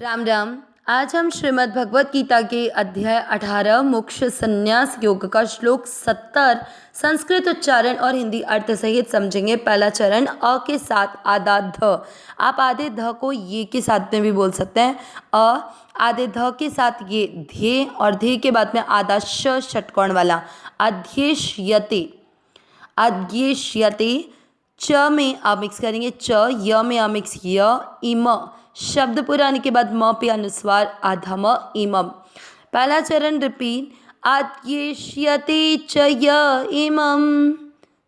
राम राम। आज हम श्रीमद् भगवत गीता के अध्याय 18 मोक्ष संन्यास योग का श्लोक 70 संस्कृत उच्चारण और हिंदी अर्थ सहित समझेंगे। पहला चरण अ के साथ आधा ध। आप आधे ध को ये के साथ में भी बोल सकते हैं। अ आधे ध के साथ ये ध्ये और ध्ये के बाद में आधा श षटकोण वाला अध्येष्यते। अध्येष्यते। च में अ मिक्स करेंगे च, य में अ मिक्स य, इम शब्द पूरा आने के बाद म पे अनुस्वार अधम इमम। पहला चरण रिपीट आद्येष्यते च य इमम।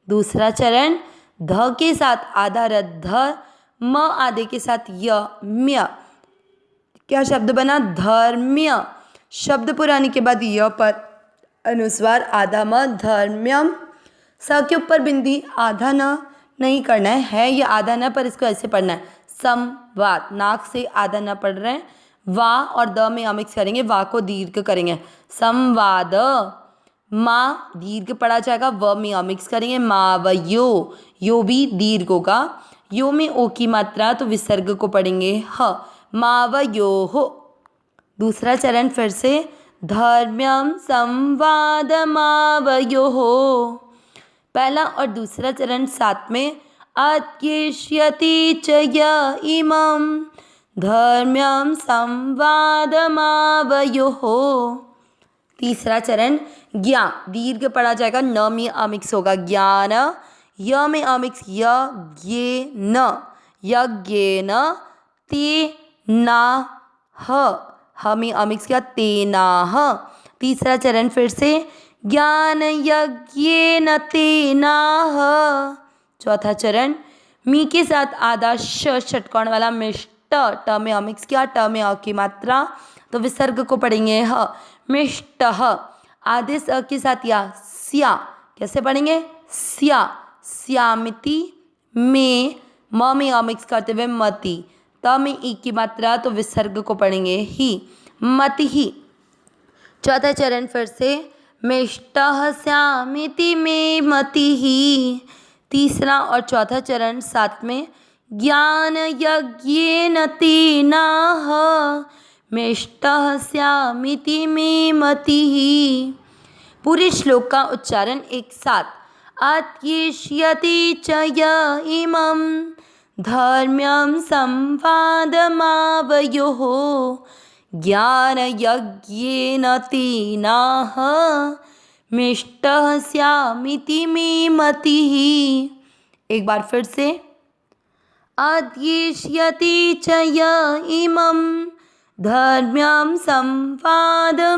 दूसरा चरण ध के साथ आधा रद्ध, म आधे के साथ य म्य। क्या शब्द बना? धर्म्य। शब्द पुराने के बाद य पर अनुस्वार आधा म धर्म्यम। स के ऊपर बिंदी आधा न नहीं करना है ये आधा न, पर इसको ऐसे पढ़ना है संवाद। नाक से आधा न पढ़ रहे हैं। वा और द में अमिक्स करेंगे, वा को दीर्घ करेंगे संवाद। माँ दीर्घ पढ़ा जाएगा, व में अमिक्स करेंगे मावयो। यो भी दीर्घ होगा। यो में ओ की मात्रा तो विसर्ग को पढ़ेंगे ह मावयो हो। दूसरा चरण फिर से धर्म्यम संवाद मावयो हो। पहला और दूसरा चरण साथ में अध्येष्यति च य इमं धर्म्यं संवादमावयोः। तीसरा चरण ज्ञा दीर्घ पढ़ा जाएगा, न में अमिक्स होगा ज्ञान, य में अमिक्स य ज्ञे न यज्ञेन तेनाह, ह में अमिक्स किया तेनाह। तीसरा चरण फिर से ज्ञान यज्ञेन तेनाह। चौथा चरण मी के साथ आधा श षटकोण वाला मिष्ट, ट में अमिक्स किया, ट में अ की मात्रा तो विसर्ग को पढ़ेंगे ह मिष्ट। आधे स के साथ या स्या, कैसे पढ़ेंगे स्या श्यामिति में म में अमिक्स करते हुए मति, त में ई की मात्रा तो विसर्ग को पढ़ेंगे ही मति ही। चौथा चरण फिर से मिष्टः श्यामिति में मति ही। तीसरा और चौथा चरण साथ में ज्ञान यज्ञेन तेनाह मिष्टः श्यामिति में मति ही। पूरे श्लोक का उच्चारण एक साथ अत्येष्यति च य इमं धर्म्यं संवादमावयोः ज्ञान यज्ञेन तेनाह मिष्टः श्यामिति में मति ही। एक बार फिर से अध्येष्यति च य इमं धर्म्यं संवादमावयोः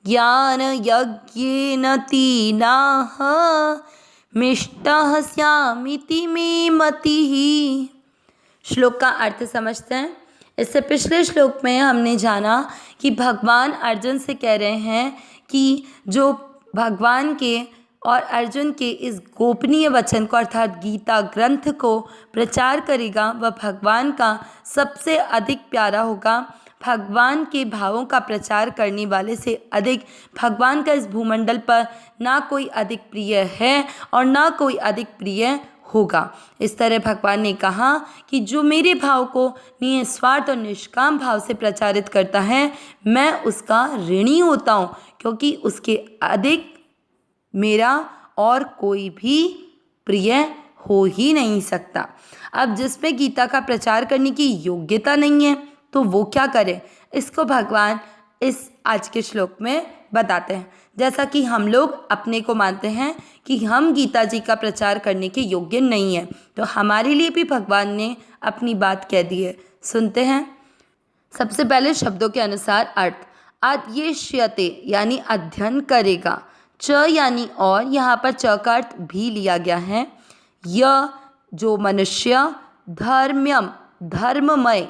ज्ञान यज्ञेन तेनाह मिष्टः श्यामिति में मति ही। श्लोक का अर्थ समझते हैं। इससे पिछले श्लोक में हमने जाना कि भगवान अर्जुन से कह रहे हैं कि जो भगवान के और अर्जुन के इस गोपनीय वचन को अर्थात गीता ग्रंथ को प्रचार करेगा वह भगवान का सबसे अधिक प्यारा होगा। भगवान के भावों का प्रचार करने वाले से अधिक भगवान का इस भूमंडल पर ना कोई अधिक प्रिय है और ना कोई अधिक प्रिय होगा। इस तरह भगवान ने कहा कि जो मेरे भाव को निस्वार्थ और निष्काम भाव से प्रचारित करता है मैं उसका ऋणी होता हूँ, क्योंकि उसके अधिक मेरा और कोई भी प्रिय हो ही नहीं सकता। अब जिसमें गीता का प्रचार करने की योग्यता नहीं है तो वो क्या करे, इसको भगवान इस आज के श्लोक में बताते हैं। जैसा कि हम लोग अपने को मानते हैं कि हम गीता जी का प्रचार करने के योग्य नहीं हैं, तो हमारे लिए भी भगवान ने अपनी बात कह दी है। सुनते हैं। सबसे पहले शब्दों के अनुसार अर्थ अध्येष्यते यानी अध्ययन करेगा, च यानी और, यहाँ पर च का अर्थ भी लिया गया है। य जो मनुष्य, धर्म्यम धर्ममय,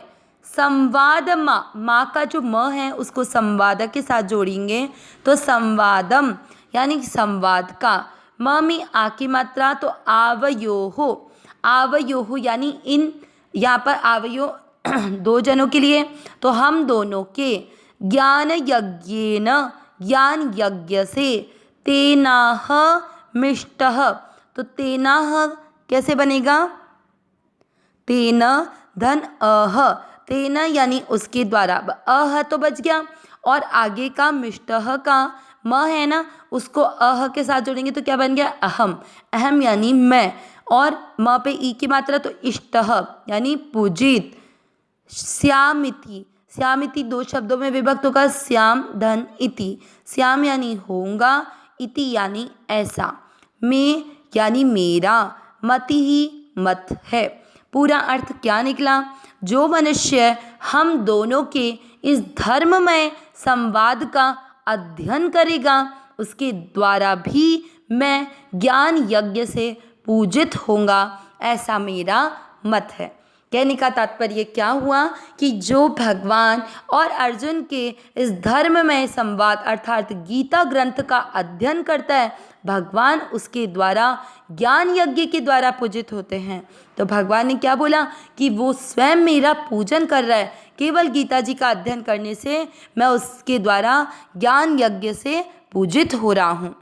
संवाद माँ का जो म है उसको संवाद के साथ जोड़ेंगे तो संवादम यानी संवाद का। म में आ की मात्रा तो आवयोहो, आवयोहो यानी इन, यहाँ पर आवयो दो जनों के लिए तो हम दोनों के। ज्ञान यज्ञेन ज्ञान यज्ञ से, तेनाह मिष्टः तो तेनाह कैसे बनेगा, तेन धन अह तेन यानी उसके द्वारा, अह तो बच गया, और आगे का मिष्टह का म है ना, उसको अह के साथ जोड़ेंगे तो क्या बन गया, अहम। अहम यानी मैं, और म पे ई की मात्रा तो इष्टह यानी पूजित। श्यामिति, श्यामिति दो शब्दों में विभक्त होगा, श्याम धन इति। श्याम यानी होऊंगा, इति यानी ऐसा, मैं यानी मेरा, मति ही मत है। पूरा अर्थ क्या निकला, जो मनुष्य हम दोनों के इस धर्ममय संवाद का अध्ययन करेगा उसके द्वारा भी मैं ज्ञान यज्ञ से पूजित होऊंगा, ऐसा मेरा मत है। कहने का तात्पर्य क्या हुआ कि जो भगवान और अर्जुन के इस धर्ममय संवाद अर्थात गीता ग्रंथ का अध्ययन करता है, भगवान उसके द्वारा ज्ञान यज्ञ के द्वारा पूजित होते हैं। तो भगवान ने क्या बोला कि वो स्वयं मेरा पूजन कर रहा है, केवल गीता जी का अध्ययन करने से मैं उसके द्वारा ज्ञान यज्ञ से पूजित हो रहा हूँ।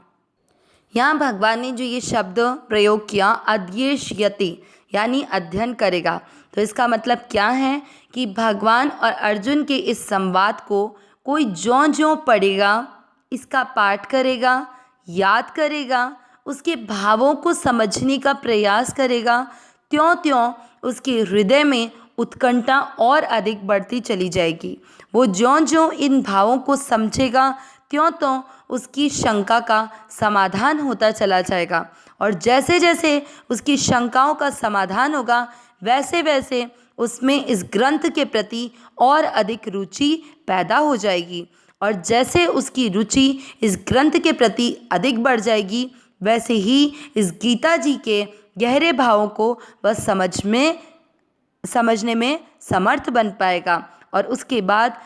यहाँ भगवान ने जो ये शब्द प्रयोग किया अध्येष्यति यानी अध्ययन करेगा, तो इसका मतलब क्या है कि भगवान और अर्जुन के इस संवाद को कोई ज्यों ज्यों पढ़ेगा, इसका पाठ करेगा, याद करेगा, उसके भावों को समझने का प्रयास करेगा, त्यों त्यों उसके हृदय में उत्कंठा और अधिक बढ़ती चली जाएगी। वो ज्यों ज्यों इन भावों को समझेगा त्यों त्यों उसकी शंका का समाधान होता चला जाएगा, और जैसे जैसे उसकी शंकाओं का समाधान होगा वैसे वैसे उसमें इस ग्रंथ के प्रति और अधिक रुचि पैदा हो जाएगी, और जैसे उसकी रुचि इस ग्रंथ के प्रति अधिक बढ़ जाएगी वैसे ही इस गीता जी के गहरे भावों को वह समझने में समर्थ बन पाएगा, और उसके बाद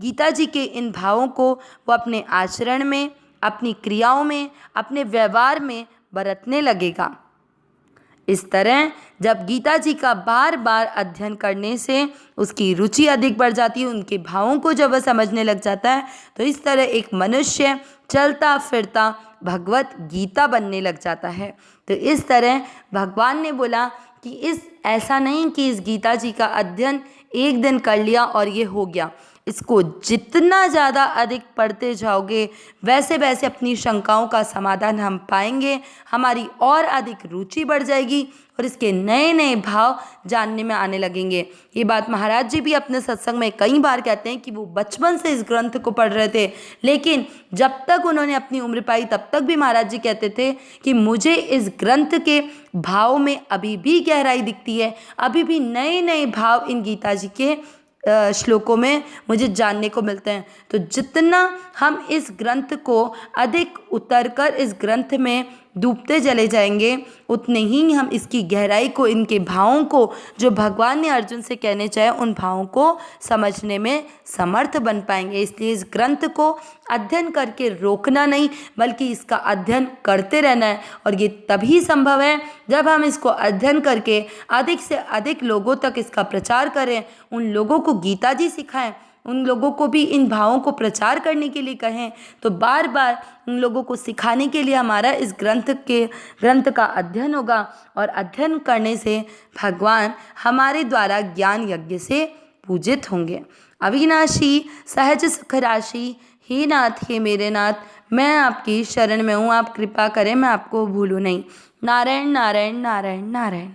गीता जी के इन भावों को वो अपने आचरण में, अपनी क्रियाओं में, अपने व्यवहार में बरतने लगेगा। इस तरह जब गीता जी का बार बार अध्ययन करने से उसकी रुचि अधिक बढ़ जाती है, उनके भावों को जब वह समझने लग जाता है, तो इस तरह एक मनुष्य चलता फिरता भगवत गीता बनने लग जाता है। तो इस तरह भगवान ने बोला कि ऐसा नहीं कि इस गीता जी का अध्ययन एक दिन कर लिया और ये हो गया। इसको जितना ज़्यादा अधिक पढ़ते जाओगे वैसे वैसे अपनी शंकाओं का समाधान हम पाएंगे, हमारी और अधिक रुचि बढ़ जाएगी और इसके नए नए भाव जानने में आने लगेंगे। ये बात महाराज जी भी अपने सत्संग में कई बार कहते हैं कि वो बचपन से इस ग्रंथ को पढ़ रहे थे, लेकिन जब तक उन्होंने अपनी उम्र पाई तब तक भी महाराज जी कहते थे कि मुझे इस ग्रंथ के भाव में अभी भी गहराई दिखती है, अभी भी नए नए भाव इन गीता जी के श्लोकों में मुझे जानने को मिलते हैं। तो जितना हम इस ग्रंथ को अधिक उतरकर इस ग्रंथ में डूबते चले जाएंगे उतने ही हम इसकी गहराई को, इनके भावों को जो भगवान ने अर्जुन से कहने चाहे उन भावों को समझने में समर्थ बन पाएंगे। इसलिए इस ग्रंथ को अध्ययन करके रोकना नहीं बल्कि इसका अध्ययन करते रहना है, और ये तभी संभव है जब हम इसको अध्ययन करके अधिक से अधिक लोगों तक इसका प्रचार करें, उन लोगों को गीता जी सिखाएं, उन लोगों को भी इन भावों को प्रचार करने के लिए कहें। तो बार बार उन लोगों को सिखाने के लिए हमारा इस ग्रंथ का अध्ययन होगा, और अध्ययन करने से भगवान हमारे द्वारा ज्ञान यज्ञ से पूजित होंगे। अविनाशी सहज सुख राशि, हे नाथ हे मेरे नाथ, मैं आपकी शरण में हूँ, आप कृपा करें मैं आपको भूलूँ नहीं। नारायण नारायण नारायण नारायण।